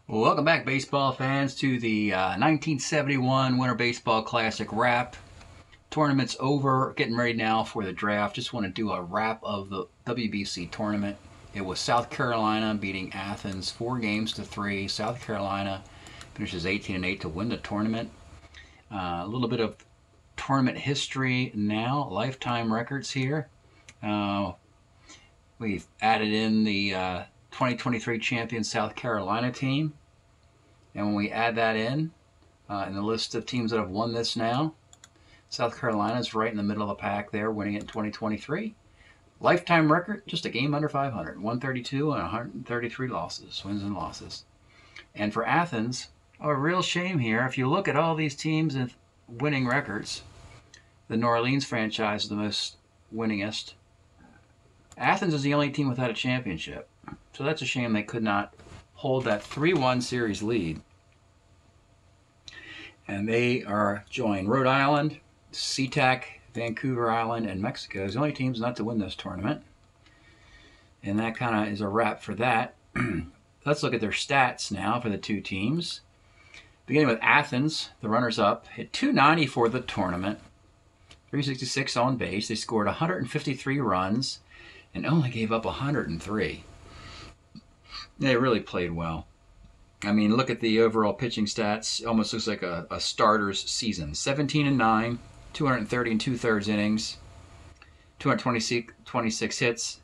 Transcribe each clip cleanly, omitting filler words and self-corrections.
Well, welcome back, baseball fans, to the 1971 Winter Baseball Classic wrap. Tournament's over, getting ready now for the draft. Just want to do a wrap of the WBC tournament. It was South Carolina beating Athens 4-3. South Carolina finishes 18-8 to win the tournament. A little bit of tournament history now, lifetime records here. We've added in the 2023 champion South Carolina team. And when we add that in the list of teams that have won this now, South Carolina is right in the middle of the pack there, winning it in 2023. Lifetime record, just a game under 500, 132 and 133 losses, wins and losses. And for Athens, a real shame here. If you look at all these teams and winning records, the New Orleans franchise is the most winningest. Athens is the only team without a championship. So that's a shame they could not hold that 3-1 series lead. And they are joined Rhode Island, SeaTac, Vancouver Island, and Mexico as the only teams not to win this tournament. And that kind of is a wrap for that. Let's look at their stats now for the two teams. Beginning with Athens, the runners-up, hit .290 for the tournament, 366 on base. They scored 153 runs and only gave up 103. They really played well. I mean, look at the overall pitching stats. Almost looks like a starter's season. 17-9, 230 and 2/3 innings, 226 hits,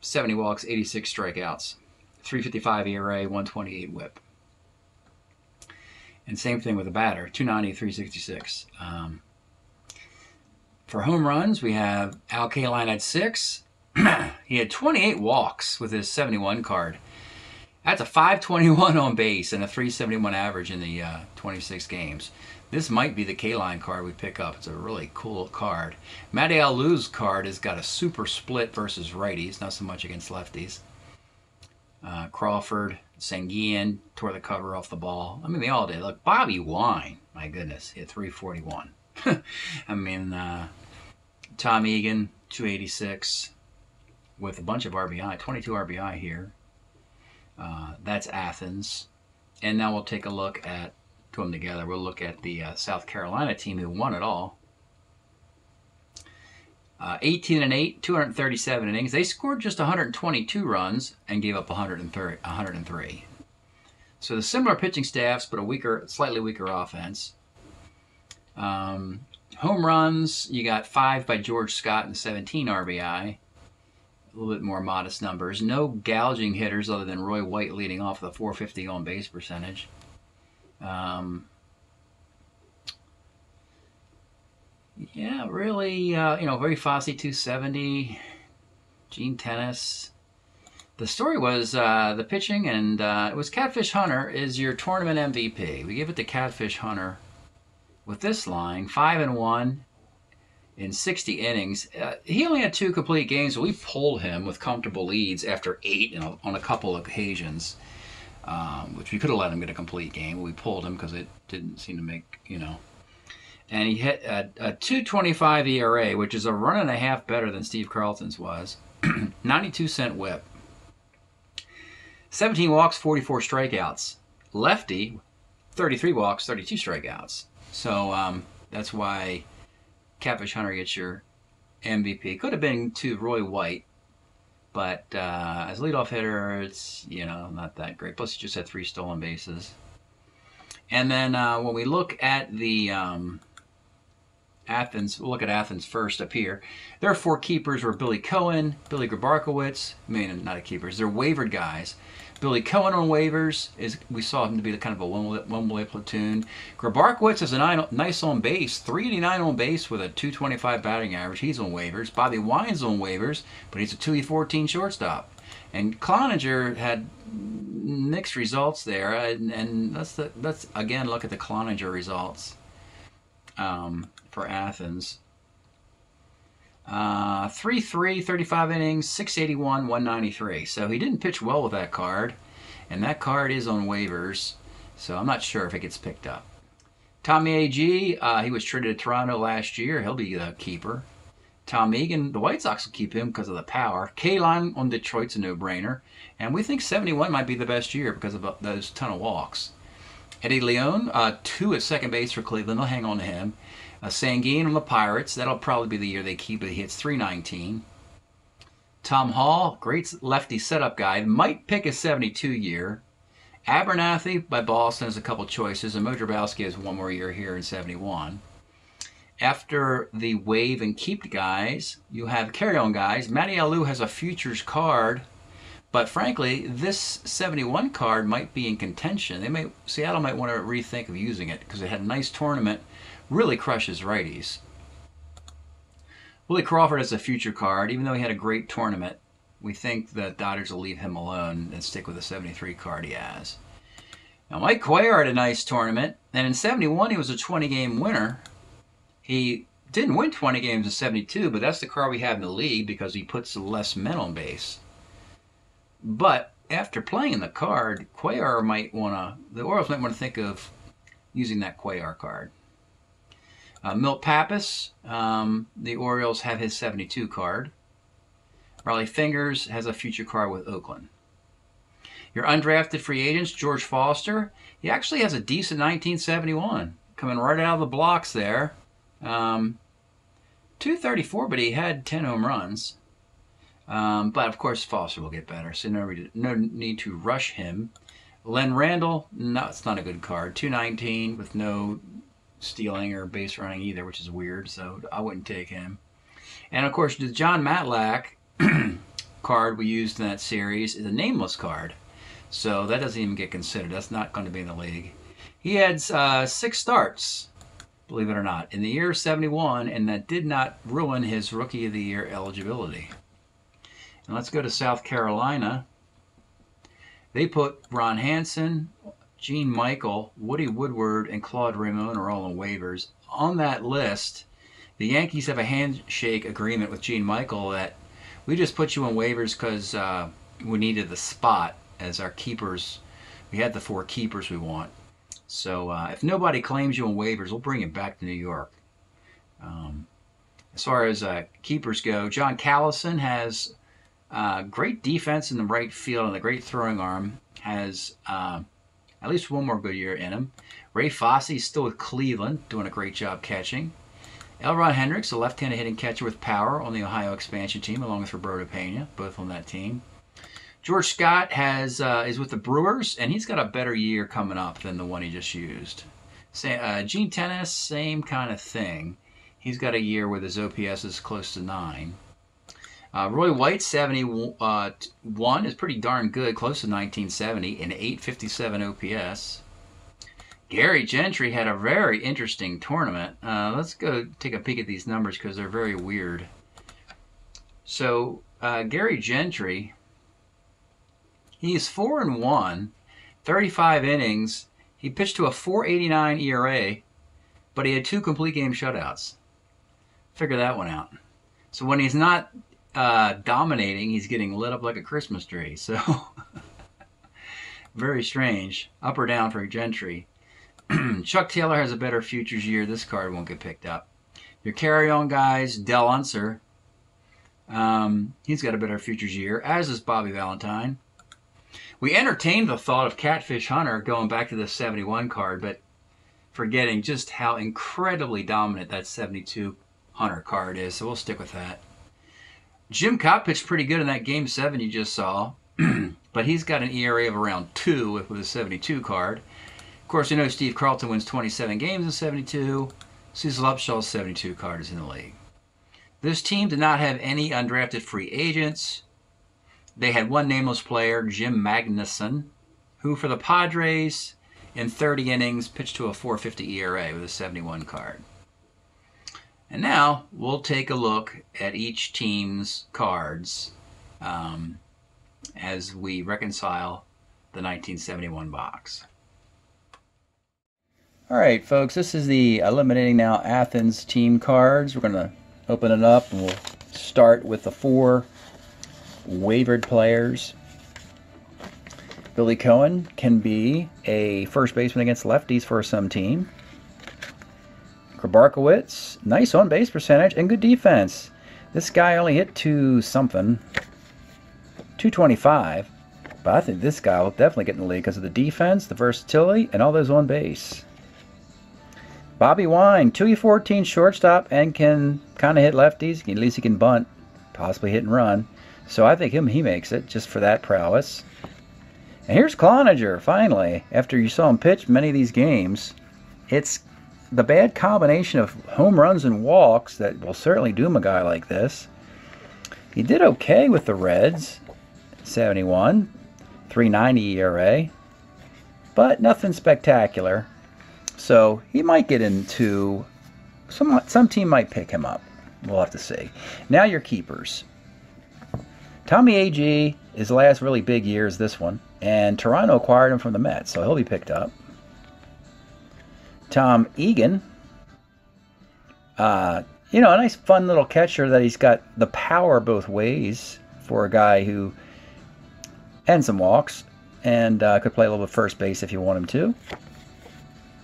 70 walks, 86 strikeouts, 355 ERA, 128 WHIP. And same thing with the batter, 290, 366. For home runs, we have Al Kaline at 6. He had 28 walks with his 71 card. That's a 521 on base and a 371 average in the 26 games. This might be the K-line card we pick up. It's a really cool card. Matty Alou's card has got a super split versus righties, not so much against lefties. Crawford, Sanguian tore the cover off the ball. I mean, they all did. Look, Bobby Wine, my goodness, hit 341. I mean, Tom Egan, 286 with a bunch of RBI, 22 RBI here. That's Athens. And now we'll take a look at, to them together, we'll look at the South Carolina team who won it all. 18-8, 237 innings. They scored just 122 runs and gave up 103. So the similar pitching staffs, but a slightly weaker offense. Home runs, you got 5 by George Scott and 17 RBI. A little bit more modest numbers. No gouging hitters other than Roy White leading off with a 450 on base percentage. Yeah, really, very Fossey, 270. Gene Tennis. The story was the pitching, and it was Catfish Hunter is your tournament MVP. We give it to Catfish Hunter with this line, 5-1. In 60 innings. He only had 2 complete games, so we pulled him with comfortable leads after 8 on a couple of occasions, which we could have let him get a complete game. We pulled him because it didn't seem to make, And he hit a 2.25 ERA, which is a run and a half better than Steve Carlton's was. 92-cent WHIP. 17 walks, 44 strikeouts. Lefty, 33 walks, 32 strikeouts. So that's why Catfish Hunter gets your MVP. Could have been to Roy White, but as leadoff hitter, it's not that great. Plus, he just had 3 stolen bases. And then when we look at the Athens, we'll look at Athens first up here. Their 4 keepers were Billy Cohen, Billy Grabarkowitz. Not keepers. They're wavered guys. Billy Cohen on waivers, we saw him to be kind of a one-way platoon. Grabarkowitz is a nice on base, 389 on base with a 225 batting average. He's on waivers. Bobby Wine's on waivers, but he's a 214 shortstop. And Cloninger had mixed results there, and let's again look at the Cloninger results for Athens. 3-3, 35 innings, 681, 193. So he didn't pitch well with that card, and that card is on waivers, so I'm not sure if it gets picked up. Tommy A.G., he was traded to Toronto last year. He'll be the keeper. Tom Egan, the White Sox will keep him because of the power. K-Line on Detroit's a no-brainer. And we think 71 might be the best year because of those ton of walks. Eddie Leon, 2 at second base for Cleveland. They'll hang on to him. Sanguine on the Pirates. That'll probably be the year they keep it. He hits .319. Tom Hall, great lefty setup guy. Might pick a 72 year. Abernathy by Boston has a couple choices. And Mo Drabowski has one more year here in 71. After the wave and keep guys, you have carry-on guys. Matty Alou has a futures card. But frankly, this 71 card might be in contention. Seattle might want to rethink of using it because it had a nice tournament. Really crushes righties. Willie Crawford has a future card. Even though he had a great tournament, we think the Dodgers will leave him alone and stick with the 73 card he has. Now, Mike Cuellar had a nice tournament. And in 71, he was a 20-game winner. He didn't win 20 games in 72, but that's the card we have in the league because he puts less men on base. But after playing the card, Cuellar the Orioles might want to think of using that Cuellar card. Milt Pappas, the Orioles have his 72 card. Riley Fingers has a future card with Oakland. Your undrafted free agents, George Foster, he actually has a decent 1971, coming right out of the blocks there. 234, but he had 10 home runs. But of course Foster will get better, so no need to rush him. Len Randall, no, it's not a good card. 219 with no stealing or base running either, which is weird, so I wouldn't take him. And of course the John Matlack card we used in that series is a nameless card, so that doesn't even get considered. That's not going to be in the league. He had 6 starts, believe it or not, in the year 71, and that did not ruin his Rookie of the Year eligibility. And let's go to South Carolina. They put Ron Hansen, Gene Michael, Woody Woodward, and Claude Raymond are all on waivers. On that list, the Yankees have a handshake agreement with Gene Michael that we just put you on waivers because we needed the spot as our keepers. We had the 4 keepers we want. So if nobody claims you on waivers, we'll bring it back to New York. As far as keepers go, John Callison has great defense in the right field and a great throwing arm. Has at least one more good year in him. Ray Fosse still with Cleveland, doing a great job catching. Elron Hendricks, a left-handed hitting catcher with power on the Ohio expansion team, along with Roberto Pena, both on that team. George Scott is with the Brewers, and he's got a better year coming up than the one he just used. Gene Tennis, same kind of thing. He's got a year where his OPS is close to 9. Roy White, 71, is pretty darn good, close to 1970, and 857 OPS. Gary Gentry had a very interesting tournament. Let's go take a peek at these numbers because they're very weird. So Gary Gentry, he's 4-1, 35 innings. He pitched to a 4.89 ERA, but he had 2 complete game shutouts. Figure that one out. So when he's not dominating, he's getting lit up like a Christmas tree. So very strange. Up or down for Gentry. Chuck Taylor has a better futures year. This card won't get picked up. Your carry-on guys, Del Unser. He's got a better futures year, as does Bobby Valentine. We entertained the thought of Catfish Hunter going back to the 71 card, but forgetting just how incredibly dominant that 72 Hunter card is, so we'll stick with that. Jim Cobb pitched pretty good in that Game 7 you just saw, but he's got an ERA of around 2 with a 72 card. Of course, you know Steve Carlton wins 27 games in 72. Cecil Upshaw's 72 card is in the league. This team did not have any undrafted free agents. They had one nameless player, Jim Magnuson, who for the Padres in 30 innings pitched to a 4.50 ERA with a 71 card. And now we'll take a look at each team's cards as we reconcile the 1971 box. All right, folks, this is the Eliminating Now Athens team cards. We're going to open it up, and we'll start with the 4 waivered players. Billy Cohen can be a first baseman against lefties for some team. Grabarkowitz, nice on-base percentage and good defense. This guy only hit 225, but I think this guy will definitely get in the league because of the defense, the versatility, and all those on base. Bobby Wine, 2E14 shortstop, and can kind of hit lefties. At least he can bunt, possibly hit and run. So I think he makes it just for that prowess. And here's Cloninger, finally. After you saw him pitch many of these games, it's the bad combination of home runs and walks that will certainly doom a guy like this. He did okay with the Reds, 71, 3.90 ERA, but nothing spectacular. So he might get into some team might pick him up. We'll have to see. Now your keepers. Tommy A.G. his last really big year is this one, and Toronto acquired him from the Mets, so he'll be picked up. Tom Egan, a nice fun little catcher that he's got the power both ways for a guy who, and some walks, and could play a little bit first base if you want him to.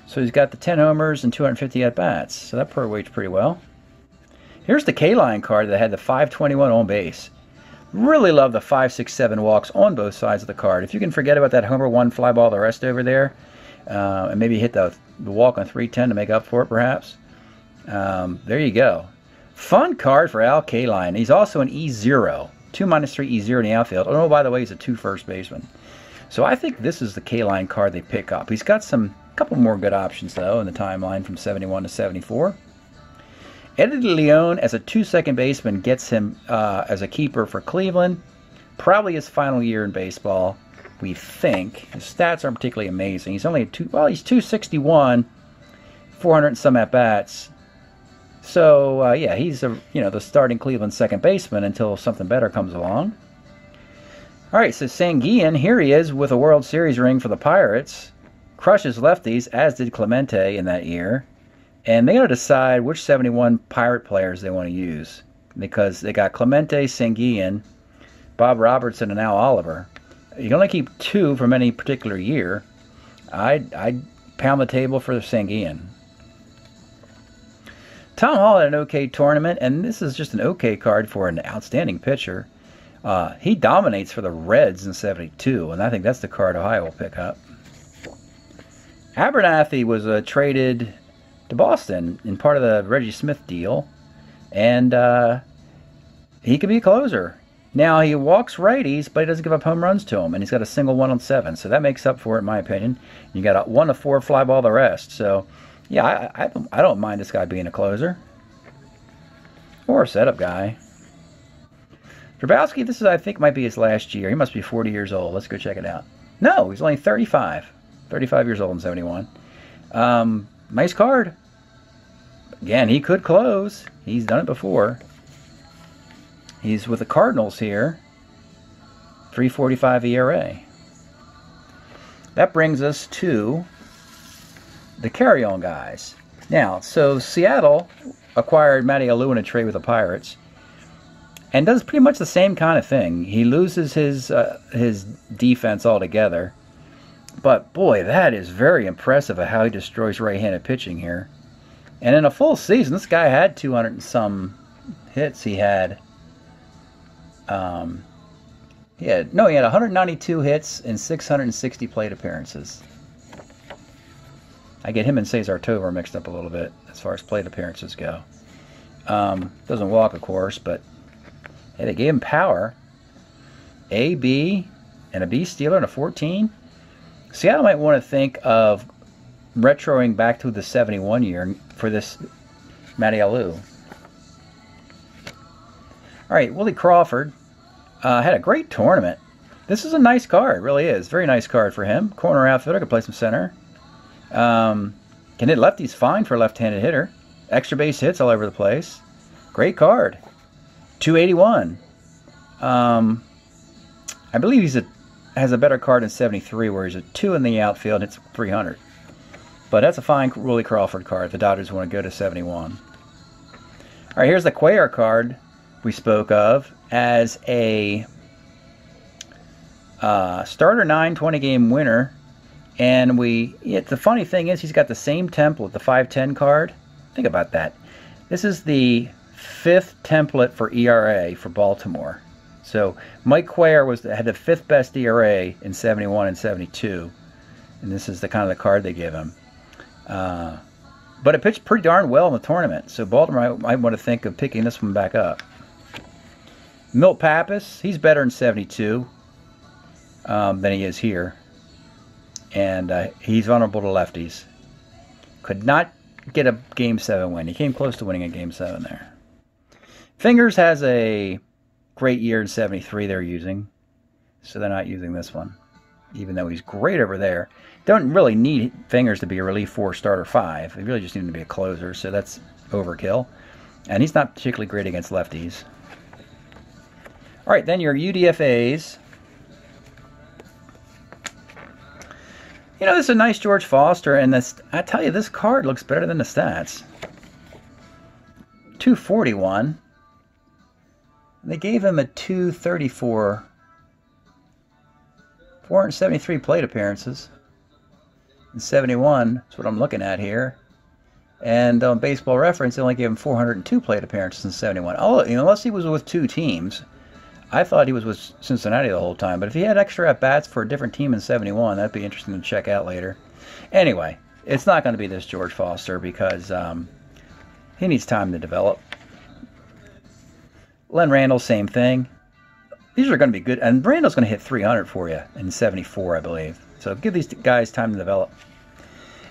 So he's got the 10 homers and 250 at-bats, so that weights pretty well. Here's the K-line card that had the 521 on base. Really love the 5, 6, 7 walks on both sides of the card. If you can forget about that homer, one fly ball, the rest over there, and maybe hit the walk on 310 to make up for it, perhaps. There you go. Fun card for Al Kaline. He's also an E0. 2-3 E0 in the outfield. Oh, by the way, he's a 2 first baseman. So I think this is the Kaline card they pick up. He's got a couple more good options, though, in the timeline from 71 to 74. Eddie Leon as a 2 second baseman gets him as a keeper for Cleveland. Probably his final year in baseball, we think. His stats aren't particularly amazing. He's only he's 261, 400 and some at bats. So yeah, he's the starting Cleveland second baseman until something better comes along. All right, so Sanguillen, here he is with a World Series ring for the Pirates. Crushes lefties, as did Clemente in that year. And they got to decide which 71 Pirate players they want to use, because they got Clemente, Sanguillen, Bob Robertson, and Al Oliver. You can only keep 2 from any particular year. I'd pound the table for Sanguillen. Tom Hall had an okay tournament, and this is just an okay card for an outstanding pitcher. He dominates for the Reds in 72, and I think that's the card Ohio will pick up. Abernathy was traded to Boston in part of the Reggie Smith deal, and he could be a closer. Now, he walks righties, but he doesn't give up home runs to him, and he's got a single 1 on 7, so that makes up for it, in my opinion. You got a 1 to 4 fly ball the rest, so yeah, I don't mind this guy being a closer or a setup guy. Drabowski, this I think might be his last year. He must be 40 years old. Let's go check it out. No, he's only 35 years old in 71. Nice card. Again, he could close. He's done it before. He's with the Cardinals here. 3.45 ERA. That brings us to the carry-on guys. Now, so Seattle acquired Matty Alou in a trade with the Pirates, and does pretty much the same kind of thing. He loses his defense altogether, but boy, that is very impressive of how he destroys right-handed pitching here. And in a full season, this guy had 200 and some hits. He had 192 hits and 660 plate appearances. I get him and Cesar Tovar mixed up a little bit as far as plate appearances go. Doesn't walk, of course, but hey, they gave him power. A, B, and a B stealer and a 14. Seattle might want to think of retroing back to the 71 year for this Matty Alou. All right, Willie Crawford had a great tournament. This is a nice card, it really is. Very nice card for him. Corner outfielder, could play some center. Can hit lefties fine for a left-handed hitter. Extra base hits all over the place. Great card. 281. I believe has a better card than 73, where he's a 2 in the outfield and hits 300. But that's a fine Willie Crawford card. The Dodgers want to go to 71. All right, here's the Cuellar card we spoke of as a starter 9 20-game winner. And the funny thing is, he's got the same template, the 510 card. Think about that. This is the 5th template for ERA for Baltimore. So Mike Cuellar had the 5th best ERA in 71 and 72. And this is the kind of the card they give him. But it pitched pretty darn well in the tournament. So Baltimore might want to think of picking this one back up. Milt Pappas, he's better in 72 than he is here. And he's vulnerable to lefties. Could not get a Game 7 win. He came close to winning a Game 7 there. Fingers has a great year in 73 they're using. So they're not using this one. Even though he's great over there. Don't really need Fingers to be a relief 4 starter 5. He really just needs to be a closer. So that's overkill. And he's not particularly great against lefties. All right, then your UDFAs. You know, this is a nice George Foster, and this, I tell you, this card looks better than the stats. 241. They gave him a 234. 473 plate appearances. In 71, that's what I'm looking at here. And on Baseball Reference, they only gave him 402 plate appearances in 71. Oh, you know, unless he was with 2 teams. I thought he was with Cincinnati the whole time, but if he had extra at-bats for a different team in 71, that'd be interesting to check out later. Anyway, it's not going to be this George Foster because he needs time to develop. Len Randall, same thing. These are going to be good, and Randall's going to hit 300 for you in 74, I believe. So give these guys time to develop.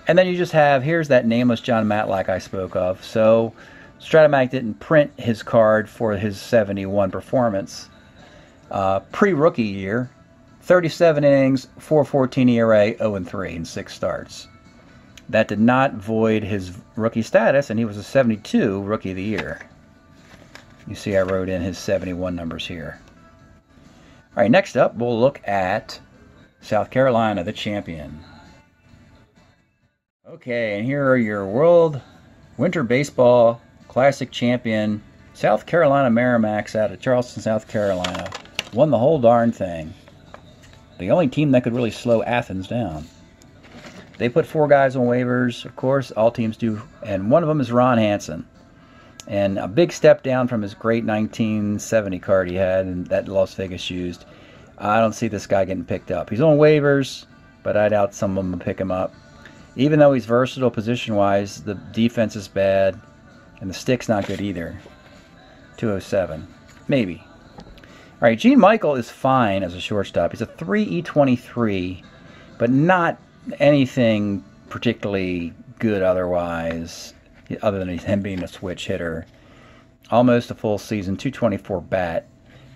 And then you just have, here's that nameless John Matlack I spoke of. So Strat-O-Matic didn't print his card for his 71 performance. Pre-rookie year, 37 innings, 4.14 ERA, 0-3 in 6 starts. That did not void his rookie status, and he was a 72 Rookie of the Year. You see I wrote in his 71 numbers here. All right, next up, we'll look at South Carolina, the champion. Okay, and here are your World Winter Baseball Classic champion, South Carolina Merrimacs out of Charleston, South Carolina. Won the whole darn thing. The only team that could really slow Athens down. They put 4 guys on waivers, of course, all teams do, and one of them is Ron Hansen. And a big step down from his great 1970 card he had and that Las Vegas used. I don't see this guy getting picked up. He's on waivers, but I doubt some of them will pick him up. Even though he's versatile position-wise, the defense is bad, and the stick's not good either. 207. Maybe. All right, Gene Michael is fine as a shortstop. He's a 3 but not anything particularly good otherwise, other than him being a switch hitter. Almost a full season, 224 bat.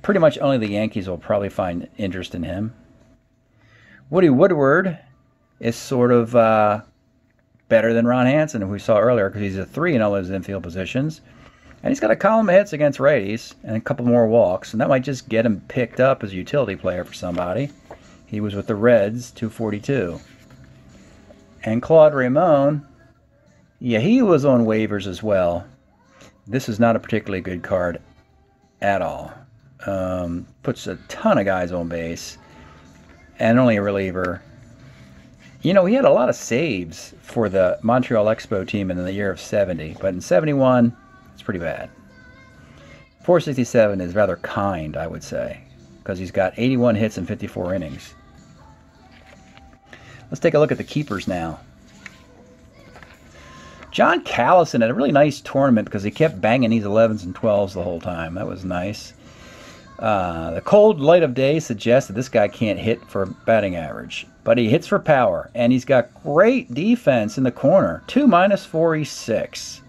Pretty much only the Yankees will probably find interest in him. Woody Woodward is sort of better than Ron Hansen, who we saw earlier, because he's a 3 in all those infield positions. And he's got a column of hits against righties and a couple more walks, and that might just get him picked up as a utility player for somebody. He was with the Reds, 242. And Claude Ramon, yeah, he was on waivers as well. This is not a particularly good card at all. Puts a ton of guys on base, and only a reliever. You know, he had a lot of saves for the Montreal Expo team in the year of 70, but in 71, it's pretty bad. 467 is rather kind, I would say, because he's got 81 hits in 54 innings. Let's take a look at the keepers now. John Callison had a really nice tournament because he kept banging these 11s and 12s the whole time. That was nice. The cold light of day suggests that this guy can't hit for batting average, but he hits for power, and he's got great defense in the corner. 2 -4, he's 6.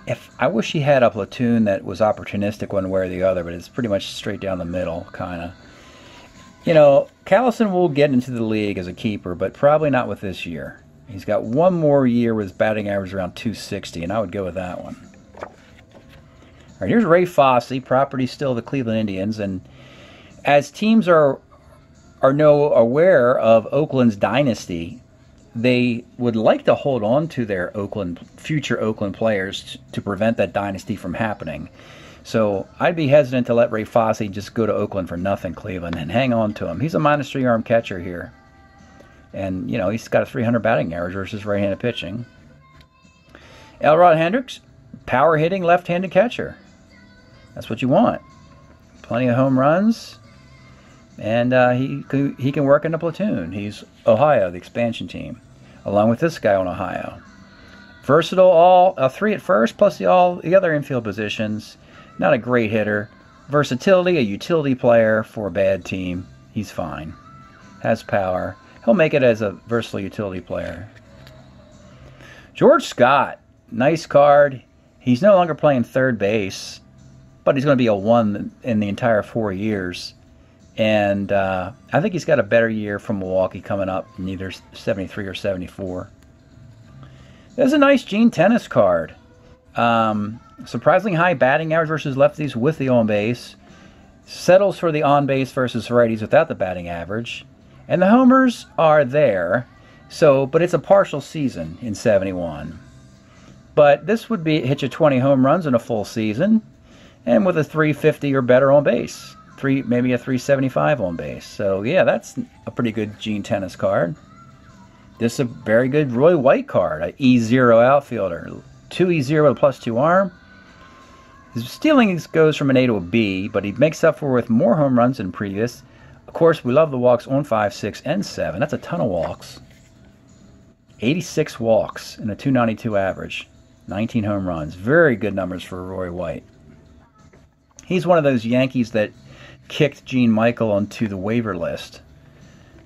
If I wish he had a platoon that was opportunistic one way or the other, but it's pretty much straight down the middle, kind of. You know, Callison will get into the league as a keeper, but probably not with this year. He's got one more year with his batting average around 260, and I would go with that one. All right, here's Ray Fosse, property still of the Cleveland Indians, and as teams are aware of Oakland's dynasty, they would like to hold on to their future Oakland players to prevent that dynasty from happening. So I'd be hesitant to let Ray Fosse just go to Oakland for nothing, Cleveland, and hang on to him. He's a -3 arm catcher here. And, you know, he's got a 300 batting average versus right-handed pitching. Elrod Hendricks, power hitting left-handed catcher. That's what you want. Plenty of home runs, and he can work in the platoon. He's Ohio, the expansion team, along with this guy on Ohio. Versatile, all 3 at first, plus the other infield positions. Not a great hitter. Versatility, a utility player for a bad team. He's fine. Has power. He'll make it as a versatile utility player. George Scott, nice card. He's no longer playing third base, but he's going to be a 1 in the entire 4 years. And I think he's got a better year from Milwaukee coming up in either 73 or 74. There's a nice Gene Tennis card. Surprisingly high batting average versus lefties with the on-base. Settles for the on-base versus righties without the batting average. And the homers are there, but it's a partial season in 71. But this would hit you 20 home runs in a full season, and with a 350 or better on base. Maybe a 375 on base. So yeah, that's a pretty good Gene Tennis card. This is a very good Roy White card, an E0 outfielder. 2 E0 with a +2 arm. His stealing goes from an A to a B, but he makes up for it with more home runs than previous. Of course, we love the walks on 5, 6, and 7. That's a ton of walks. 86 walks and a 292 average. 19 home runs. Very good numbers for Roy White. He's one of those Yankees that kicked Gene Michael onto the waiver list.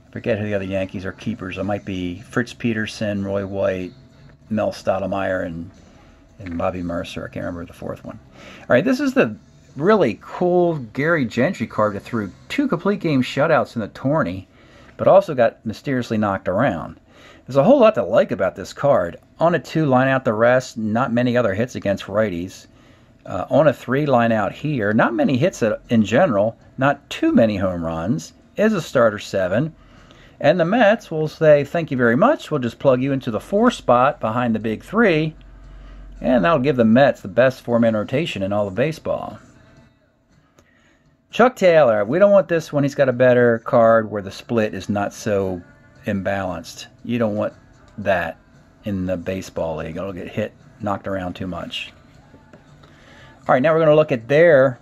I forget who the other Yankees are keepers. It might be Fritz Peterson, Roy White, Mel Stottlemyre, and Bobby Mercer. I can't remember the fourth one. All right, this is the really cool Gary Gentry card that threw 2 complete game shutouts in the tourney, but also got mysteriously knocked around. There's a whole lot to like about this card. On a 2, line out the rest. Not many other hits against righties. On a 3, line out here. Not many hits in general. Not too many home runs. Is a starter 7. And the Mets will say, thank you very much. We'll just plug you into the 4 spot behind the big 3. And that'll give the Mets the best 4-man rotation in all of baseball. Chuck Taylor. We don't want this one. He's got a better card where the split is not so imbalanced. You don't want that in the baseball league. It'll get knocked around too much. All right, now we're going to look at their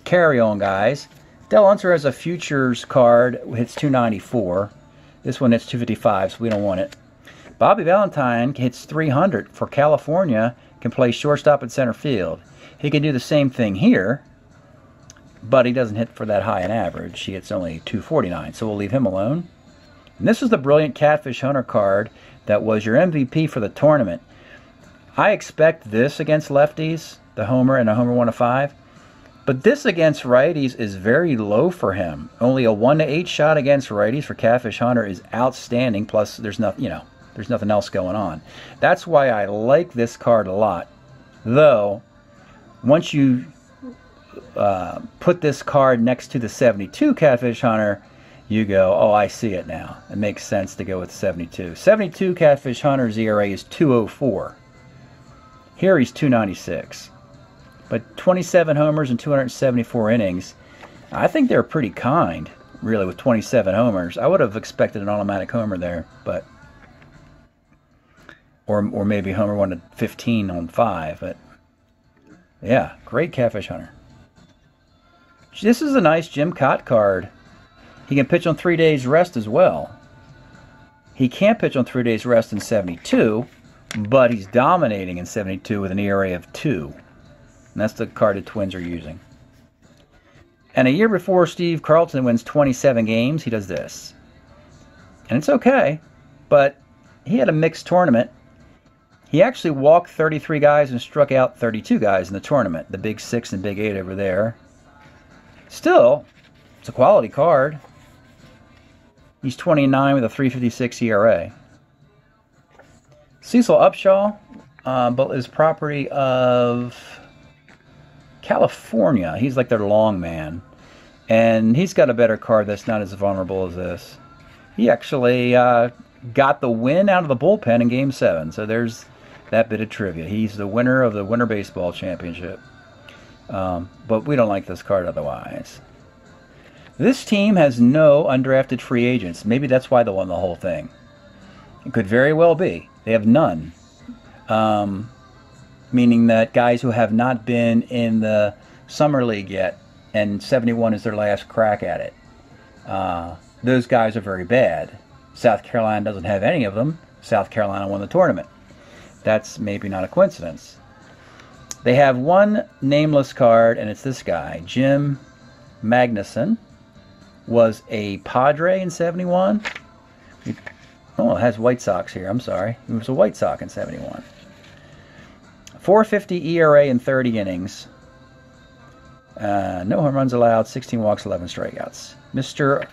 carry-on guys. Del Unser has a futures card, hits 294. This one hits 255, so we don't want it. Bobby Valentine hits 300 for California, can play shortstop and center field. He can do the same thing here, but he doesn't hit for that high an average. He hits only 249, so we'll leave him alone. And this is the brilliant Catfish Hunter card that was your MVP for the tournament. I expect this against lefties, the homer and a homer 1 of 5. But this against righties is very low for him. Only a 1 to 8 shot against righties for Catfish Hunter is outstanding. Plus, there's nothing else going on. That's why I like this card a lot. Though, once you put this card next to the 72 Catfish Hunter, you go, oh, I see it now. It makes sense to go with 72. 72 Catfish Hunter's ERA is 204. Here he's 296. But 27 homers and 274 innings. I think they're pretty kind, really, with 27 homers. I would have expected an automatic homer there, but or maybe homer 1 to 15 on 5. But yeah, great Catfish Hunter. This is a nice Jim Cott card. He can pitch on 3 days rest as well. He can't pitch on 3 days rest in 72, but he's dominating in 72 with an ERA of 2. And that's the card the Twins are using. And a year before Steve Carlton wins 27 games, he does this. And it's okay, but he had a mixed tournament. He actually walked 33 guys and struck out 32 guys in the tournament. The big 6 and big 8 over there. Still, it's a quality card. He's 29 with a 3.56 ERA. Cecil Upshaw is property of California. He's like their long man. And he's got a better card that's not as vulnerable as this. He actually got the win out of the bullpen in Game 7. So there's that bit of trivia. He's the winner of the Winter Baseball Championship. But we don't like this card otherwise. This team has no undrafted free agents. Maybe that's why they won the whole thing. It could very well be. They have none. meaning that guys who have not been in the Summer League yet, and 71 is their last crack at it, those guys are very bad. South Carolina doesn't have any of them. South Carolina won the tournament. That's maybe not a coincidence. They have one nameless card, and it's this guy. Jim Magnuson was a Padre in 71. Oh, it has White Sox here. I'm sorry. He was a White Sox in 71. 4.50 ERA in 30 innings. No home runs allowed, 16 walks, 11 strikeouts. Mr.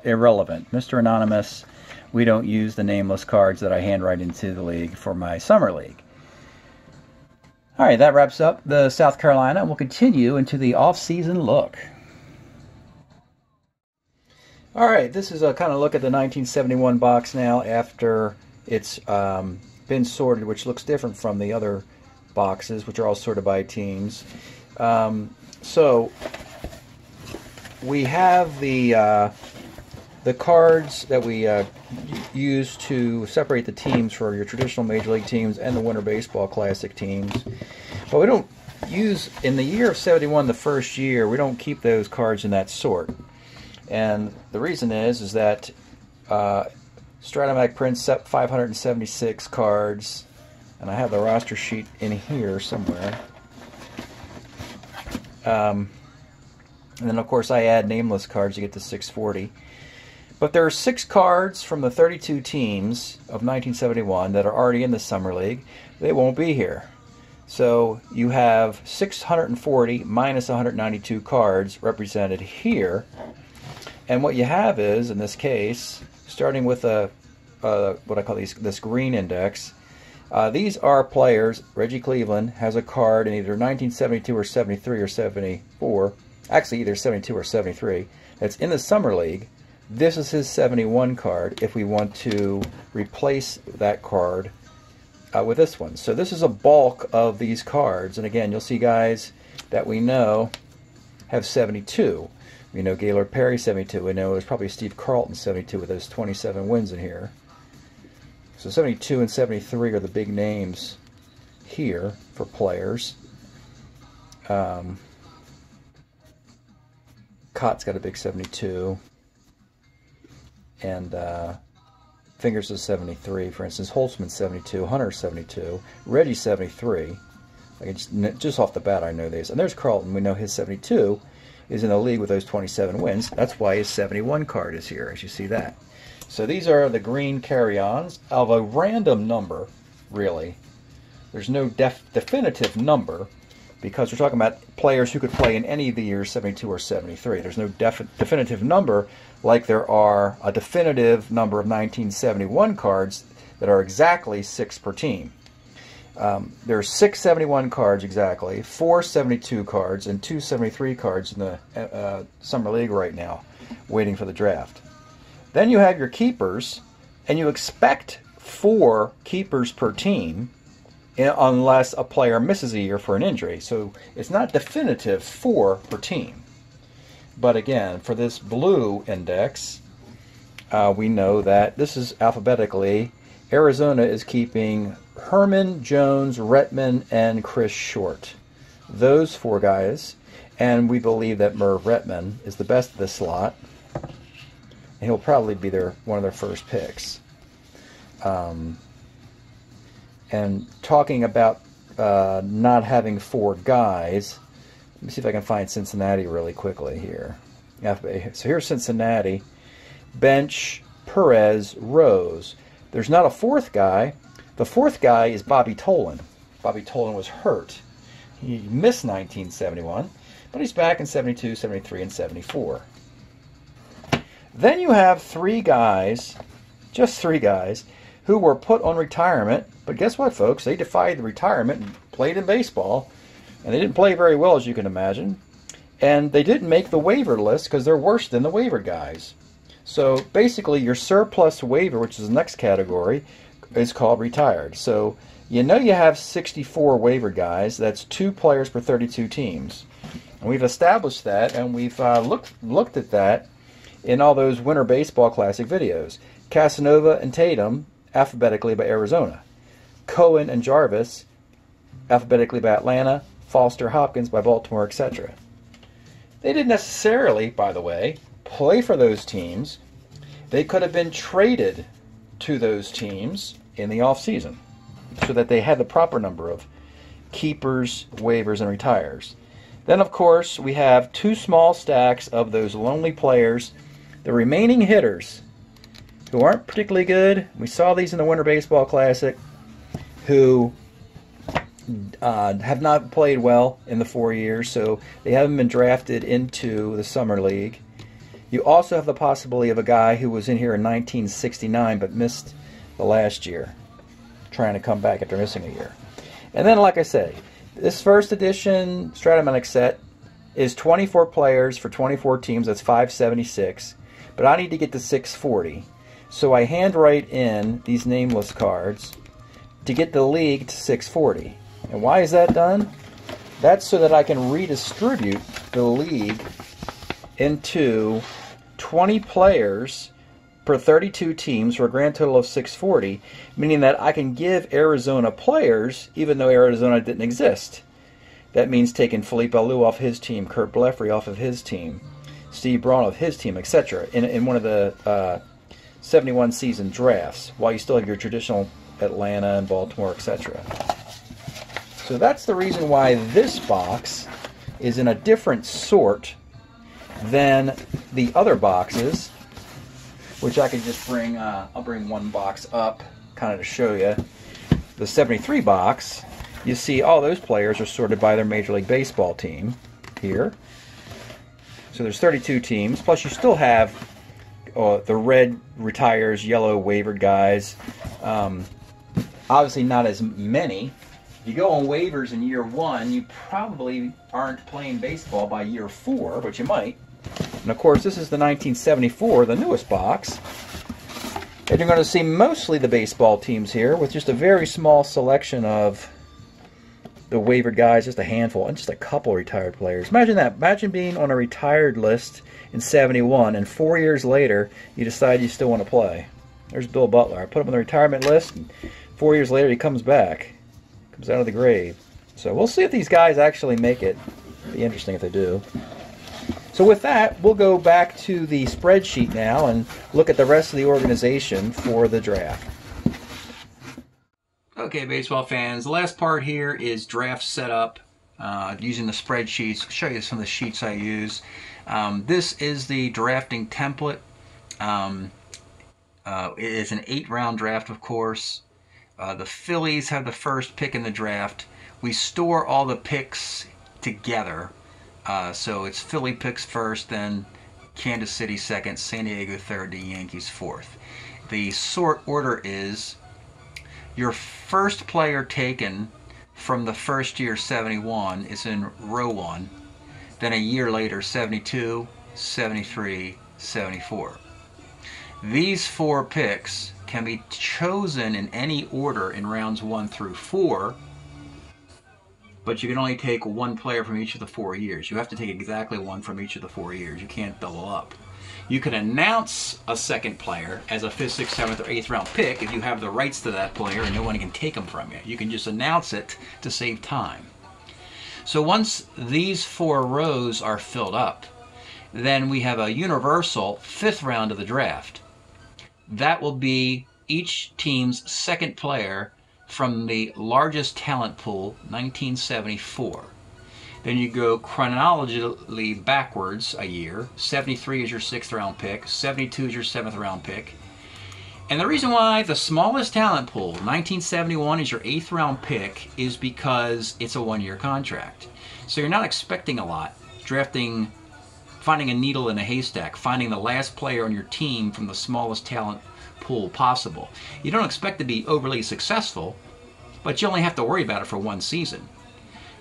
Irrelevant, Mr. Anonymous. We don't use the nameless cards that I handwrite into the league for my summer league. All right, that wraps up the South Carolina. We'll continue into the off-season look. All right, this is a kind of look at the 1971 box now after it's been sorted, which looks different from the other boxes, which are all sorted by teams. So we have the cards that we use to separate the teams for your traditional Major League teams and the Winter Baseball Classic teams. But we don't use, in the year of 71, the first year, we don't keep those cards in that sort. And the reason is that Strat-O-Matic prints 576 cards, and I have the roster sheet in here somewhere. And then, of course, I add nameless cards to get to 640. But there are 6 cards from the 32 teams of 1971 that are already in the Summer League. They won't be here. So you have 640 minus 192 cards represented here. And what you have is, in this case, starting with what I call this green index, these are players. Reggie Cleveland has a card in either 1972 or 73 or 74. Actually, either 72 or 73. That's in the Summer League. This is his 71 card if we want to replace that card with this one. So this is a bulk of these cards. And again, you'll see guys that we know have 72. We know Gaylord Perry 72. We know there's probably Steve Carlton 72 with those 27 wins in here. So 72 and 73 are the big names here for players. Cott's got a big 72. And Fingers is 73, for instance. Holtzman 72, Hunter 72, Reggie 73. Just off the bat, I know these. And there's Carlton. We know his 72 is in the league with those 27 wins. That's why his 71 card is here, as you see that. So these are the green carry-ons of a random number, really. There's no definitive number because we're talking about players who could play in any of the years 72 or 73. There's no definitive number like there are a definitive number of 1971 cards that are exactly 6 per team. There are 6 71 cards exactly, 4 72 cards, and 2 73 cards in the Summer League right now, waiting for the draft. Then you have your keepers, and you expect 4 keepers per team unless a player misses a year for an injury. So it's not definitive 4 per team. But again, for this blue index, we know that this is alphabetically. Arizona is keeping Herman, Jones, Retman, and Chris Short. Those 4 guys. And we believe that Merv Retman is the best of this slot. And he'll probably be one of their first picks. And talking about not having 4 guys, let me see if I can find Cincinnati really quickly here. So here's Cincinnati. Bench, Perez, Rose. There's not a 4th guy. The 4th guy is Bobby Tolan. Bobby Tolan was hurt. He missed 1971, but he's back in 72, 73, and 74. Then you have 3 guys, just 3 guys, who were put on retirement. But guess what, folks? They defied the retirement and played in baseball. And they didn't play very well, as you can imagine. And they didn't make the waiver list because they're worse than the waiver guys. So basically, your surplus waiver, which is the next category, is called retired. So you know you have 64 waiver guys. That's 2 players per 32 teams. And we've established that, and we've looked at that in all those Winter Baseball Classic videos. Casanova and Tatum, alphabetically by Arizona. Cohen and Jarvis, alphabetically by Atlanta, Foster, Hopkins by Baltimore, etc. They didn't necessarily, by the way, play for those teams. They could have been traded to those teams in the offseason so that they had the proper number of keepers, waivers, and retires. Then, of course, we have two small stacks of those lonely players, the remaining hitters, who aren't particularly good. We saw these in the Winter Baseball Classic, who have not played well in the 4 years, so they haven't been drafted into the Summer League. You also have the possibility of a guy who was in here in 1969 but missed the last year, trying to come back after missing a year. And then, like I say, this first edition Strat-O-Matic set is 24 players for 24 teams. That's 576. But I need to get to 640. So I handwrite in these nameless cards to get the league to 640. And why is that done? That's so that I can redistribute the league into 20 players per 32 teams for a grand total of 640, meaning that I can give Arizona players even though Arizona didn't exist. That means taking Felipe Alou off his team, Kurt Blefary off of his team, Steve Braun off his team, etc. in one of the 71 season drafts, while you still have your traditional Atlanta and Baltimore, etc. So that's the reason why this box is in a different sort than the other boxes, which I could just bring, I'll bring one box up kind of to show you. The 73 box, you see all those players are sorted by their Major League Baseball team here. So there's 32 teams, plus you still have the red retires, yellow wavered guys. Obviously not as many. If you go on waivers in year 1, you probably aren't playing baseball by year 4, but you might. And of course, this is the 1974, the newest box. And you're going to see mostly the baseball teams here, with just a very small selection of the wavered guys, just a handful, and just a couple retired players. Imagine that. Imagine being on a retired list in 71, and 4 years later, you decide you still want to play. There's Bill Butler. I put him on the retirement list, and 4 years later, he comes back. Comes out of the grave. So we'll see if these guys actually make it. It'd be interesting if they do. So with that, we'll go back to the spreadsheet now and look at the rest of the organization for the draft. Okay, baseball fans, the last part here is draft setup using the spreadsheets. I'll show you some of the sheets I use. This is the drafting template. It is an 8-round draft, of course. The Phillies have the first pick in the draft. We store all the picks together. So it's Philly picks first, then Kansas City second, San Diego third, the Yankees fourth. The sort order is your first player taken from the first year, 71, is in row 1. Then a year later, 72, 73, 74. These 4 picks can be chosen in any order in rounds 1 through 4, but you can only take 1 player from each of the 4 years. You have to take exactly 1 from each of the 4 years. You can't double up. You can announce a second player as a 5th, 6th, 7th, or 8th round pick if you have the rights to that player and no one can take them from you. You can just announce it to save time. So once these 4 rows are filled up, then we have a universal 5th round of the draft. That will be each team's second player from the largest talent pool, 1974. Then you go chronologically backwards a year. 73 is your 6th round pick, 72 is your 7th round pick. And the reason why the smallest talent pool, 1971, is your 8th round pick is because it's a 1-year contract. So you're not expecting a lot. Drafting, finding a needle in a haystack, finding the last player on your team from the smallest talent pool possible. You don't expect to be overly successful, but you only have to worry about it for 1 season.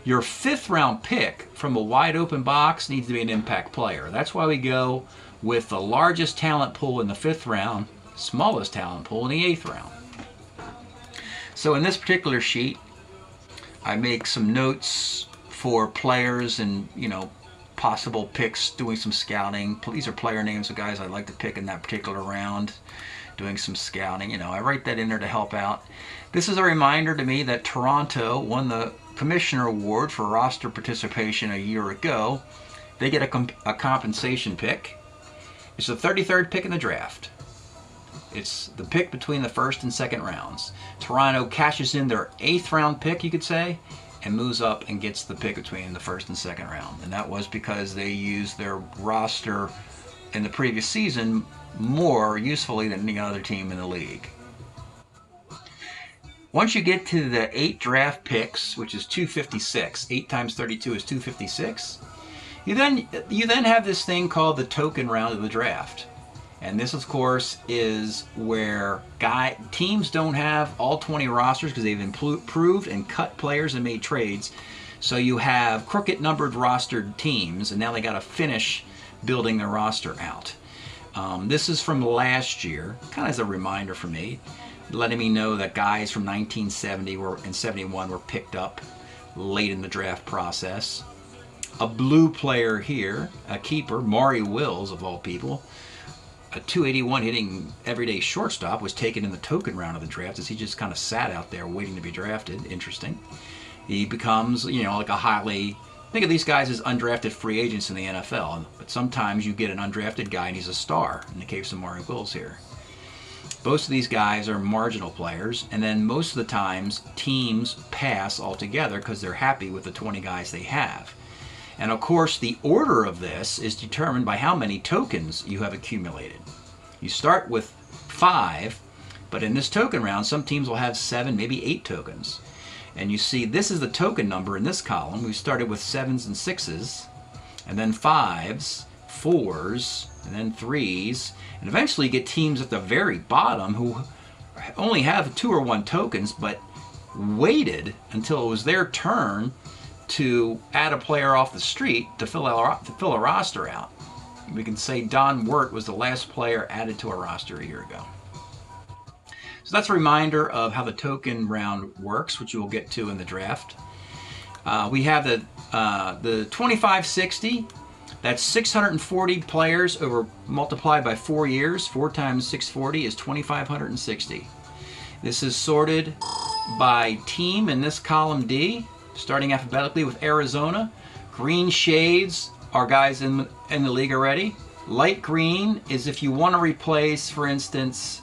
Your 5th round pick from a wide open box needs to be an impact player. That's why we go with the largest talent pool in the 5th round, smallest talent pool in the 8th round. So in this particular sheet, I make some notes for players and, possible picks, doing some scouting. These are player names of guys I'd like to pick in that particular round, doing some scouting. I write that in there to help out. This is a reminder to me that Toronto won the Commissioner Award for roster participation a year ago, they get a compensation pick. It's the 33rd pick in the draft. It's the pick between the first and second rounds. Toronto cashes in their 8th round pick, you could say, and moves up and gets the pick between the first and second round. And that was because they used their roster in the previous season more usefully than any other team in the league. Once you get to the 8 draft picks, which is 256, 8 times 32 is 256, you then have this thing called the token round of the draft. And this, of course, is where teams don't have all 20 rosters because they've improved and cut players and made trades. So you have crooked numbered rostered teams, and now they got to finish building their roster out. This is from last year, kind of as a reminder for me, letting me know that guys from 1970 and 71 were picked up late in the draft process. A blue player here, a keeper, Maury Wills of all people, a 281 hitting everyday shortstop, was taken in the token round of the draft as he just kind of sat out there waiting to be drafted. Interesting. He becomes, like a highly, think of these guys as undrafted free agents in the NFL, but sometimes you get an undrafted guy and he's a star, in the case of Maury Wills here. Most of these guys are marginal players, and then most of the times teams pass altogether because they're happy with the 20 guys they have. And of course, the order of this is determined by how many tokens you have accumulated. You start with 5, but in this token round, some teams will have 7, maybe 8 tokens. And you see, this is the token number in this column. We started with 7s and 6s, and then 5s, 4s, and then 3s, and eventually you get teams at the very bottom who only have 2 or 1 tokens, but waited until it was their turn to add a player off the street to fill a roster out. We can say Don Wirt was the last player added to a roster a year ago. So that's a reminder of how the token round works, which you will get to in the draft. We have the 2560. That's 640 players multiplied by 4 years. 4 times 640 is 2,560. This is sorted by team in this column D, starting alphabetically with Arizona. Green shades are guys in the league already. Light green is if you want to replace, for instance,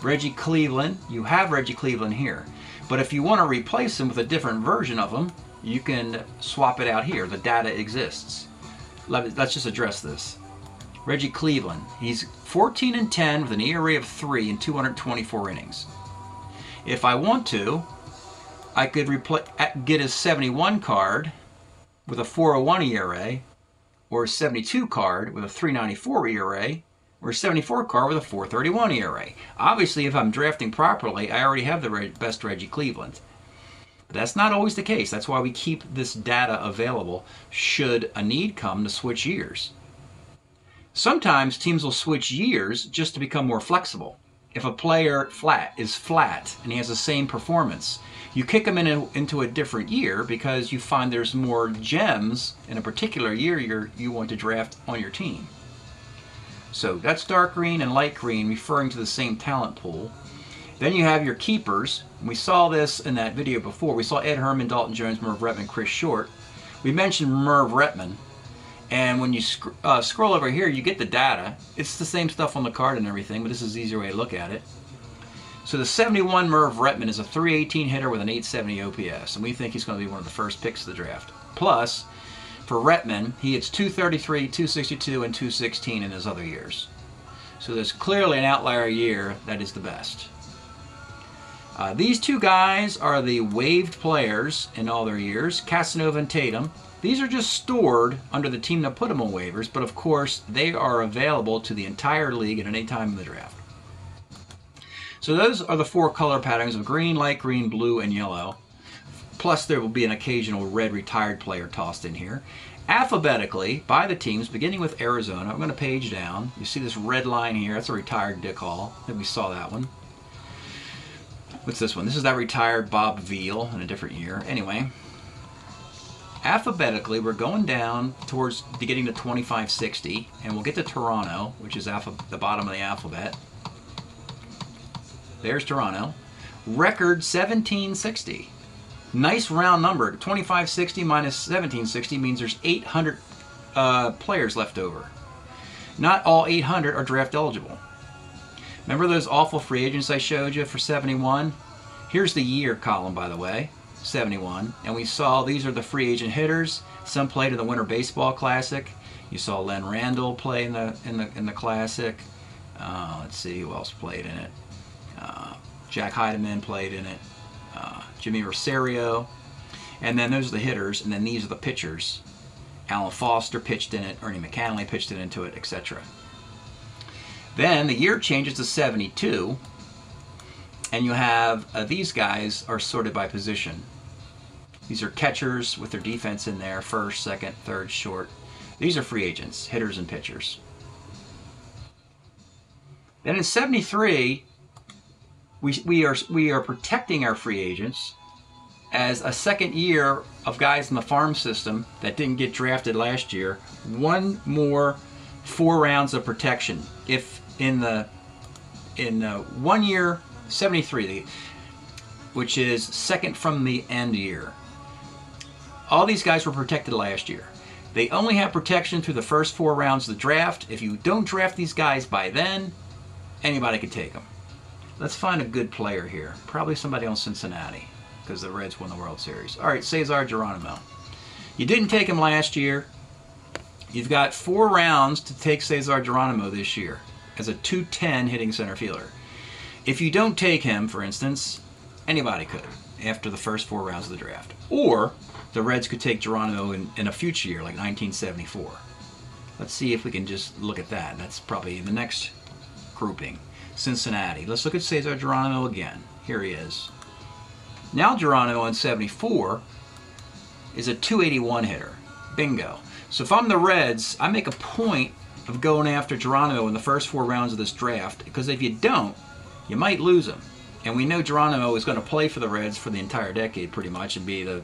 Reggie Cleveland. You have Reggie Cleveland here. But if you want to replace him with a different version of him, you can swap it out here. The data exists. Let's just address this. Reggie Cleveland, he's 14-10 with an ERA of 3 in 224 innings. If I want to, I could get his 71 card with a 401 ERA, or a 72 card with a 394 ERA, or a 74 card with a 431 ERA. Obviously, if I'm drafting properly, I already have the best Reggie Cleveland. But that's not always the case. That's why we keep this data available should a need come to switch years. Sometimes teams will switch years just to become more flexible. If a player is flat and he has the same performance, you kick him into a different year because you find there's more gems in a particular year you want to draft on your team. So that's dark green and light green, referring to the same talent pool. Then you have your keepers. We saw this in that video before. We saw Ed Herman, Dalton Jones, Merv Retman, Chris Short. We mentioned Merv Retman. And when you scroll over here, you get the data. It's the same stuff on the card and everything, but this is the easier way to look at it. So the 71 Merv Retman is a 318 hitter with an 870 OPS, and we think he's going to be one of the first picks of the draft. Plus, for Retman, he hits 233, 262, and 216 in his other years. So there's clearly an outlier year that is the best. These two guys are the waived players in all their years, Casanova and Tatum. These are just stored under the team that put them on waivers, but of course they are available to the entire league at any time in the draft. So those are the 4 color patterns of green, light green, blue, and yellow. Plus there will be an occasional red retired player tossed in here. Alphabetically, by the teams, beginning with Arizona. I'm going to page down. You see this red line here. That's a retired Dick Hall. I think we saw that one. What's this one? This is that retired Bob Veal in a different year. Anyway, alphabetically, we're going down towards getting to 2560, and we'll get to Toronto, which is the bottom of the alphabet. There's Toronto. Record 1760. Nice round number. 2560 minus 1760 means there's 800 players left over. Not all 800 are draft eligible. Remember those awful free agents I showed you for 71? Here's the year column, by the way, 71. And we saw these are the free agent hitters. Some played in the Winter Baseball Classic. You saw Len Randall play in the Classic. Let's see who else played in it. Jack Heidemann played in it. Jimmy Rosario. And then those are the hitters, and then these are the pitchers. Alan Foster pitched in it, Ernie McCanley pitched it into it, etc. Then the year changes to 72, and you have these guys are sorted by position. These are catchers with their defense in there, first, second, third, short. These are free agents, hitters and pitchers. Then in 73, we are protecting our free agents as a second year of guys in the farm system that didn't get drafted last year. One more 4 rounds of protection. If in 1 year, 73, which is second from the end year. All these guys were protected last year. They only have protection through the first 4 rounds of the draft. If you don't draft these guys by then, anybody could take them. Let's find a good player here. Probably somebody on Cincinnati, because the Reds won the World Series. All right, Cesar Geronimo. You didn't take him last year. You've got 4 rounds to take Cesar Geronimo this year as a 210 hitting center fielder. If you don't take him, for instance, anybody could after the first 4 rounds of the draft. Or the Reds could take Geronimo in a future year, like 1974. Let's see if we can just look at that. That's probably the next grouping. Cincinnati. Let's look at Cesar Geronimo again. Here he is. Now Geronimo in 74 is a 281 hitter. Bingo. So if I'm the Reds, I make a point of going after Geronimo in the first 4 rounds of this draft, because if you don't, you might lose him. And we know Geronimo is going to play for the Reds for the entire decade pretty much and be the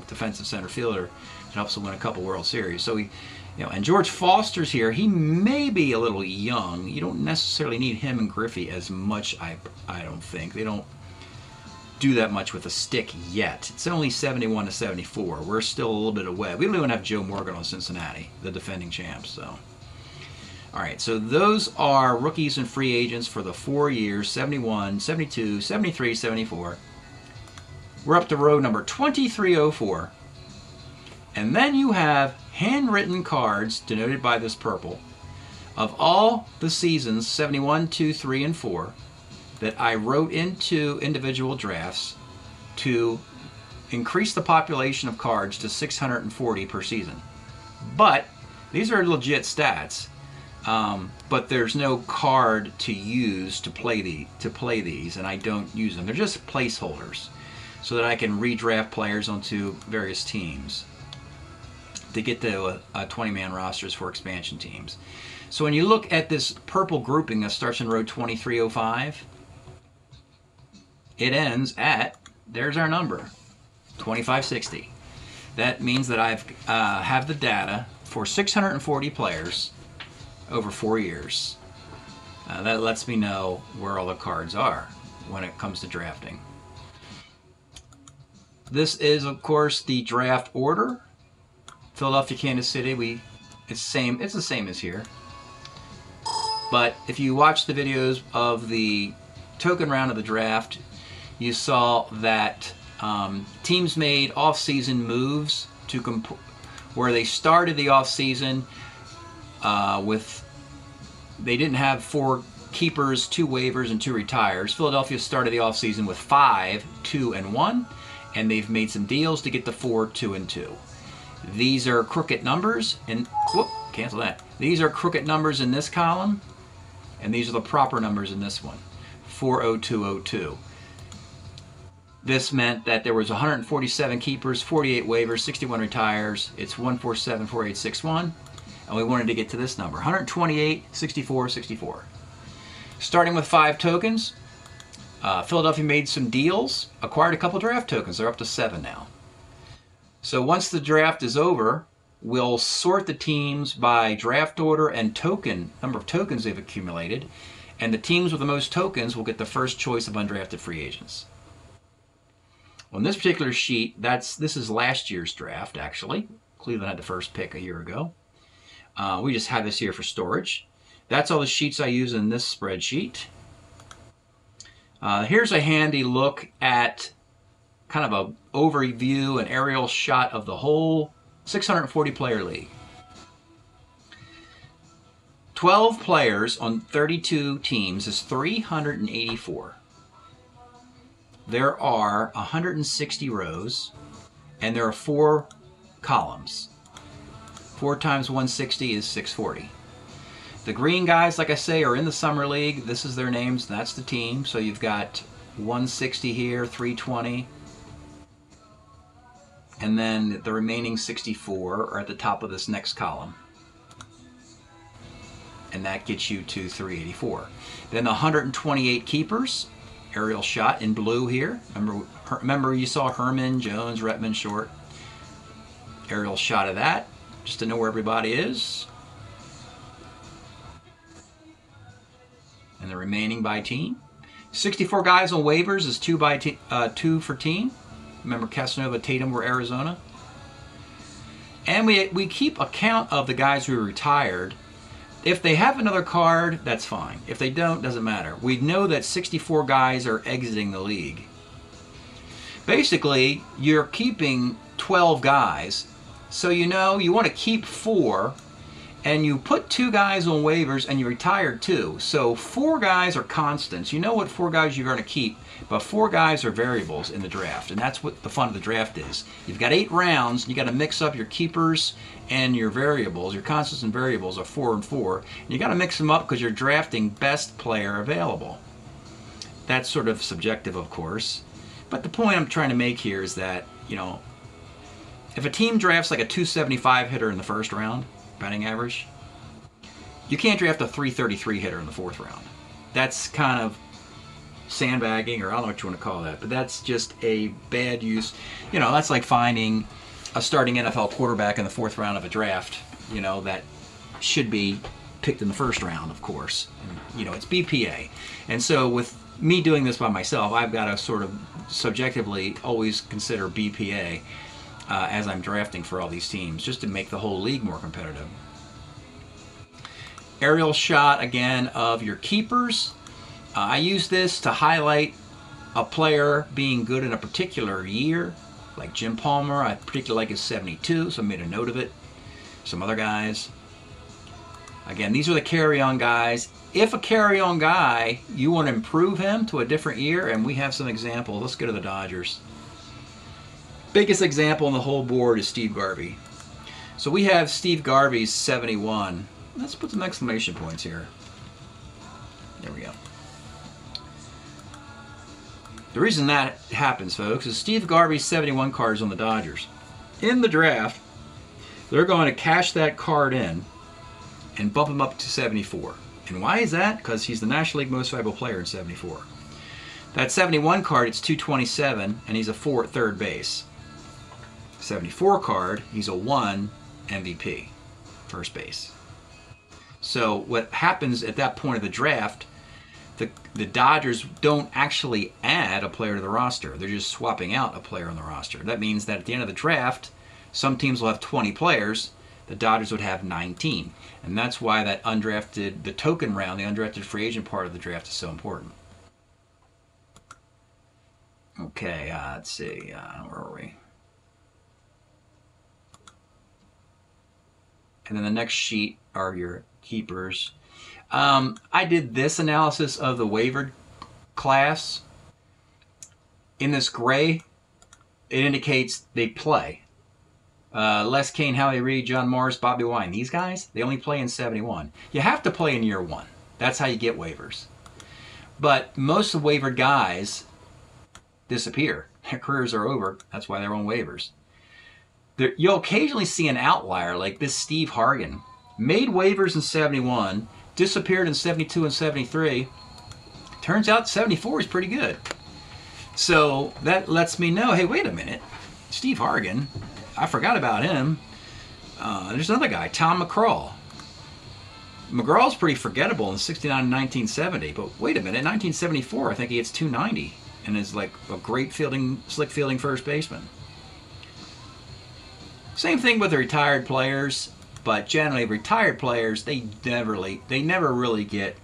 defensive center fielder that helps them win a couple World Series. So and George Foster's here. He may be a little young. You don't necessarily need him and Griffey as much, I don't think. They don't do that much with a stick yet. It's only 71 to 74. We're still a little bit away. We don't even have Joe Morgan on Cincinnati, the defending champs. So, all right, so those are rookies and free agents for the 4 years, 71, 72, 73, 74. We're up to row number 2304. And then you have handwritten cards, denoted by this purple, of all the seasons, 71, 2, 3, and 4, that I wrote into individual drafts to increase the population of cards to 640 per season. But these are legit stats, but there's no card to use to play these, and I don't use them. They're just placeholders so that I can redraft players onto various teams to get to 20-man rosters for expansion teams. So when you look at this purple grouping that starts in row 2305, it ends at, there's our number, 2560. That means that I've have the data for 640 players over 4 years. That lets me know where all the cards are when it comes to drafting. This is, of course, the draft order. Philadelphia, Kansas City, it's the same as here. But if you watch the videos of the token round of the draft, you saw that teams made off-season moves where they started the off-season they didn't have 4 keepers, 2 waivers, and 2 retires. Philadelphia started the off-season with 5, 2, and 1, and they've made some deals to get to 4, 2, and 2. These are crooked numbers, and cancel that. These are crooked numbers in this column, and these are the proper numbers in this one, 40202. This meant that there was 147 keepers, 48 waivers, 61 retires. It's 1474861, and we wanted to get to this number, 128, 64, 64. Starting with 5 tokens, Philadelphia made some deals, acquired a couple draft tokens. They're up to 7 now. So once the draft is over, we'll sort the teams by draft order and number of tokens they've accumulated, and the teams with the most tokens will get the first choice of undrafted free agents. On this particular sheet, this is last year's draft, actually. Cleveland had the first pick a year ago. We just have this here for storage. That's all the sheets I use in this spreadsheet. Here's a handy look at kind of an overview, an aerial shot of the whole 640-player league. 12 players on 32 teams is 384. There are 160 rows, and there are 4 columns. 4 times 160 is 640. The green guys, like I say, are in the summer league. This is their names. That's the team. So you've got 160 here, 320. And then the remaining 64 are at the top of this next column. And that gets you to 384. Then the 128 keepers, aerial shot in blue here. Remember you saw Herman, Jones, Retman, Short. Aerial shot of that, just to know where everybody is. And the remaining by team. 64 guys on waivers is 2 for team. Remember Casanova, Tatum were Arizona. And we keep account of the guys who are retired. If they have another card, that's fine. If they don't, doesn't matter. We know that 64 guys are exiting the league. Basically, you're keeping 12 guys. So you know you want to keep 4, and you put 2 guys on waivers and you retire 2. So 4 guys are constants. You know what 4 guys you're going to keep, but 4 guys are variables in the draft, and that's what the fun of the draft is. You've got 8 rounds, and you got to mix up your keepers and your variables. Your constants and variables are 4 and 4. And you got to mix them up because you're drafting best player available. That's sort of subjective, of course. But the point I'm trying to make here is that, you know, if a team drafts like a 275 hitter in the first round, batting average, you can't draft a 333 hitter in the 4th round. That's kind of sandbagging, or I don't know what you want to call that, but that's just a bad use. You know, that's like finding a starting NFL quarterback in the 4th round of a draft, you know, that should be picked in the 1st round, of course. And, you know, it's BPA. And so with me doing this by myself, I've got to sort of subjectively always consider BPA as I'm drafting for all these teams, just to make the whole league more competitive. Aerial shot, again, of your keepers. I use this to highlight a player being good in a particular year. Like Jim Palmer, I particularly like his 72, so I made a note of it. Some other guys. Again, these are the carry-on guys. If a carry-on guy, you want to improve him to a different year, and we have some examples. Let's go to the Dodgers. Biggest example on the whole board is Steve Garvey. So we have Steve Garvey's 71. Let's put some exclamation points here. There we go. The reason that happens, folks, is Steve Garvey's 71 card is on the Dodgers. In the draft, they're going to cash that card in and bump him up to 74. And why is that? Because he's the National League most valuable player in 74. That 71 card, it's 227, and he's a 4 at 3rd base. 74 card, he's a 1 MVP, first base. So what happens at that point of the draft, the Dodgers don't actually add a player to the roster. They're just swapping out a player on the roster. That means that at the end of the draft, some teams will have 20 players. The Dodgers would have 19. And that's why that undrafted, the token round, the undrafted free agent part of the draft is so important. Okay, let's see, where are we? And then the next sheet are your keepers. I did this analysis of the waivered class. In this gray, it indicates they play. Les Kane, Howie Reed, John Morris, Bobby Wine. These guys, they only play in 71. You have to play in year 1. That's how you get waivers. But most of the waivered guys disappear. Their careers are over. That's why they're on waivers. You'll occasionally see an outlier like this Steve Hargan. Made waivers in 71, disappeared in 72 and 73. Turns out 74 is pretty good. So that lets me know, hey, wait a minute. Steve Hargan, I forgot about him. There's another guy, Tom McCraw. McGraw's pretty forgettable in 69 and 1970, but wait a minute, 1974, I think he hits 290. and is like a great slick fielding first baseman. Same thing with the retired players, but generally retired players, they never really get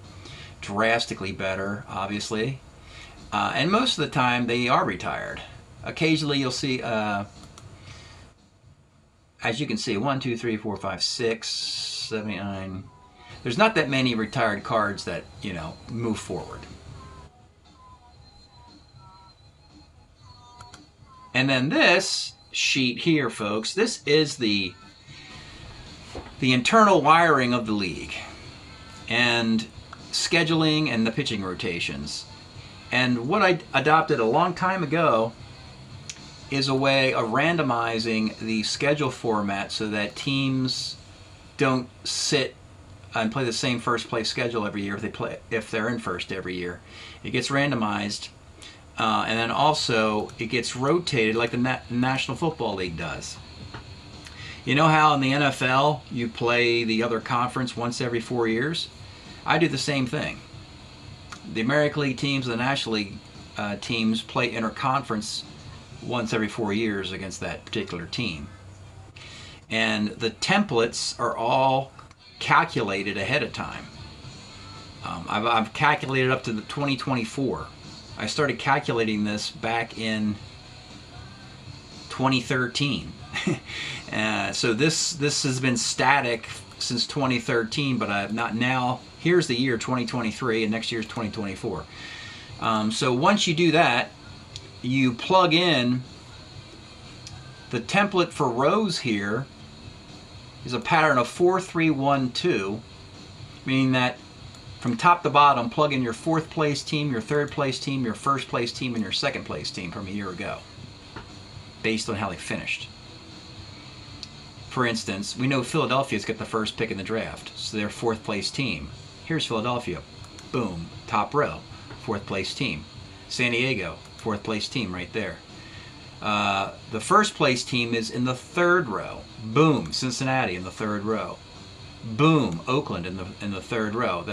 drastically better, obviously. And most of the time they are retired. Occasionally you'll see, as you can see, 1, 2, 3, 4, 5, 6, 7, 8, 9. There's not that many retired cards that, you know, move forward. And then this sheet here, folks, this is the internal wiring of the league and scheduling and the pitching rotations. And what I adopted a long time ago is a way of randomizing the schedule format so that teams don't sit and play the same first place schedule every year if they're in first every year. It gets randomized, and then also it gets rotated like the National Football League does. You know how in the NFL you play the other conference once every 4 years? I do the same thing. The American League teams and the National League teams play interconference once every 4 years against that particular team. And the templates are all calculated ahead of time. I've calculated up to the 2024. I started calculating this back in 2013. So this has been static since 2013, but not now. Here's the year 2023, and next year's 2024. So once you do that, you plug in the template for rows. Here is a pattern of 4, 3, 1, 2, meaning that from top to bottom, plug in your 4th place team, your 3rd place team, your 1st place team, and your 2nd place team from a year ago, based on how they finished. For instance, we know Philadelphia's got the first pick in the draft, so their 4th place team. Here's Philadelphia. Boom. Top row. 4th place team. San Diego. 4th place team right there. The 1st place team is in the 3rd row. Boom. Cincinnati in the 3rd row. Boom. Oakland in the 3rd row.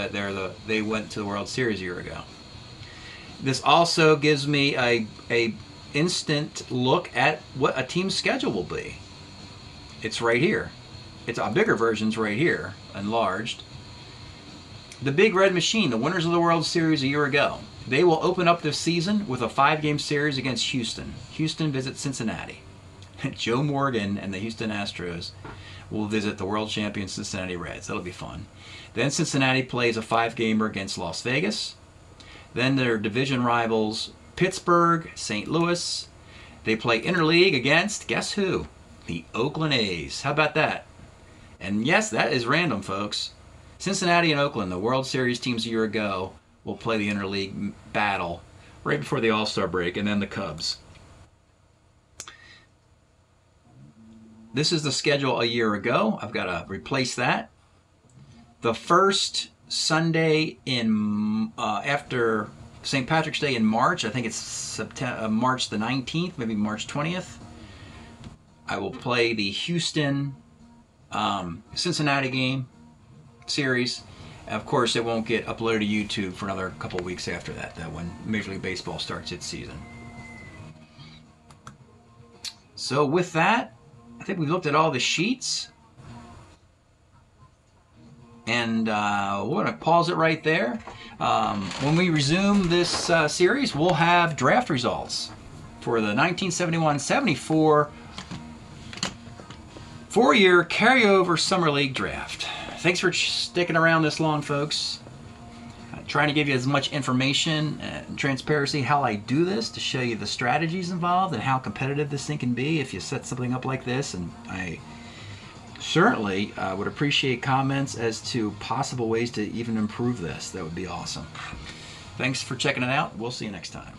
They went to the World Series a year ago. This also gives me a instant look at what a team's schedule will be. It's right here. It's a bigger version's right here, enlarged. The Big Red Machine, the winners of the World Series a year ago, they will open up this season with a 5-game series against Houston. Houston visits Cincinnati. Joe Morgan and the Houston Astros will visit the world champion Cincinnati Reds. That'll be fun. Then Cincinnati plays a 5-gamer against Las Vegas. Then their division rivals Pittsburgh, St. Louis. They play interleague against, guess who? The Oakland A's. How about that? And yes, that is random, folks. Cincinnati and Oakland, the World Series teams a year ago, will play the interleague battle right before the All-Star break, and then the Cubs. This is the schedule a year ago. I've got to replace that. The first Sunday in after St. Patrick's Day in March, I think it's March the 19th, maybe March 20th, I will play the Houston Cincinnati game series. Of course, it won't get uploaded to YouTube for another couple of weeks after that when Major League Baseball starts its season. So with that, I think we've looked at all the sheets. And we're going to pause it right there. When we resume this series, we'll have draft results for the 1971-74 4-year carryover Summer League draft. Thanks for sticking around this long, folks. I'm trying to give you as much information and transparency how I do this to show you the strategies involved and how competitive this thing can be if you set something up like this. And I certainly would appreciate comments as to possible ways to even improve this. That would be awesome. Thanks for checking it out. We'll see you next time.